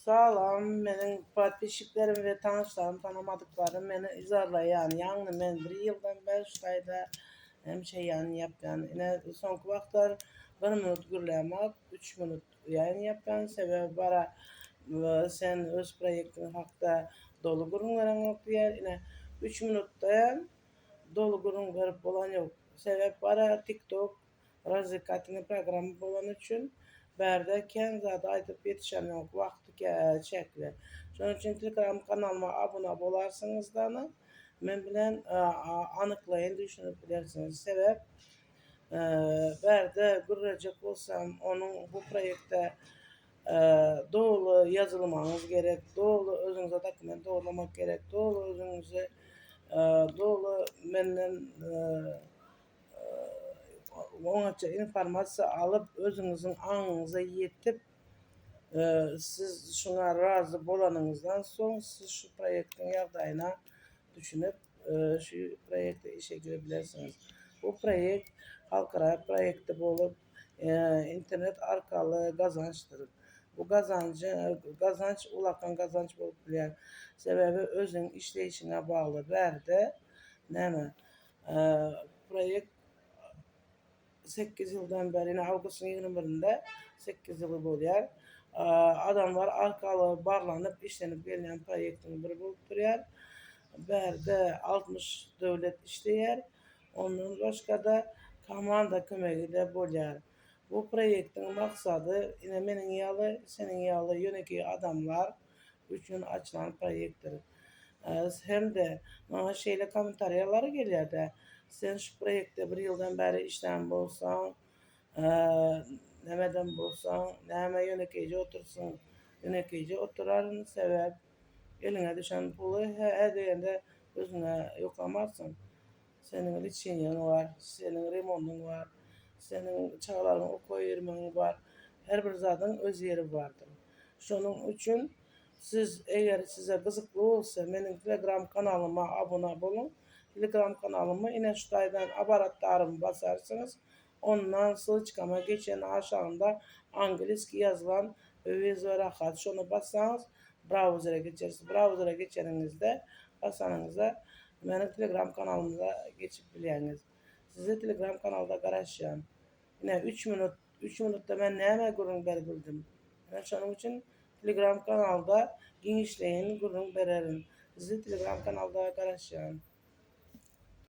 Salam, menin podpисчикlerim ve tanışlarım, tanımadıklarım beni izarlayan, yani men bir yıldan beri şutayda hemşe yani yapyan. Yine sonki vaktar 1 minut gürlemek, 3 minut yayın yapyan. Sebebi bara sen öz proyektin hakta dolu gurunlaran yok diyer. Yine 3 minutta dolu gurun garip bolan yok. Sebep bara TikTok razikatini programı bolan üçün berde ken zada aytıp yetişen yok vakti çekli. Şonun için Telegram kanalıma abone bolarsınız da men bilen anıklayın düşünüp bilersiniz. Sebep berde gurrecek olsam onun bu proyekte doğru yazılmanız gerek, doğru özünüze dokument doğrulamak gerek, doğru özünüze doğru menden onca informasiya alıp özünüzün anınıza yetip siz şuna razı bolanınızdan soň siz şu proyektin ýagdaýyna düşünüp şu proyekte işe girebilirsiniz. Bu projekt halkara projekti bolup internet arkaly gazançdyr. Bu gazanç ulakan gazanç bolup bilýär. Sebebi özüň işleyişine bagly berde näme projekt 8 ýyldan beri, awgustun 21-nde 8 ýyly bolýar. Adamlar arkaly barlanyp işlenip gelýän proyektiň biri bolup durýar. Berde 60 döwlet işleýär. Ondan başga da komanda kömegi de bolýar. Bu proyektiň maksady ine meniň ýaly, seniň ýaly ýöneki adamlar üçin açylan proyektdir. Hem de bana şeýle komentariýalary gelýär-de. Sen şu proyekte 1 ýyldan beri işlän bolsaň, nämeden bolsaň, näme ýönekeýje otursun, ýönekeýje oturaryň sebäp eline düşen puly her degende özüňe ýoklamarsyň. Seniň liçeniýaň bar, seniň remontuň bar, seniň çagalaryň okuw ýermeň bar. Her bir zadyň öz ýeri bardyr. Şonuň üçin siz eger size gyzykly bolsa meniň Telegram kanalyma abone bolun. Telegram kanalyma ine şu taýdan aparatlarymy basarsyňyz. Ondan sılçkama geçen aşağında angliski yazılan öwezi rahat. Şonu bassanız browser'a geçersiz. Browser'a geçeninizde basanınızda meniň Telegram kanalymyza geçip bilýäňiz. Size Telegram kanalda garaşýan. Ine 3 minutda men näme gurrun berbildim. Şonuň üçin Telegram kanalda giňişleýin gurrun bererin. Sizi Telegram kanalda garaşýan.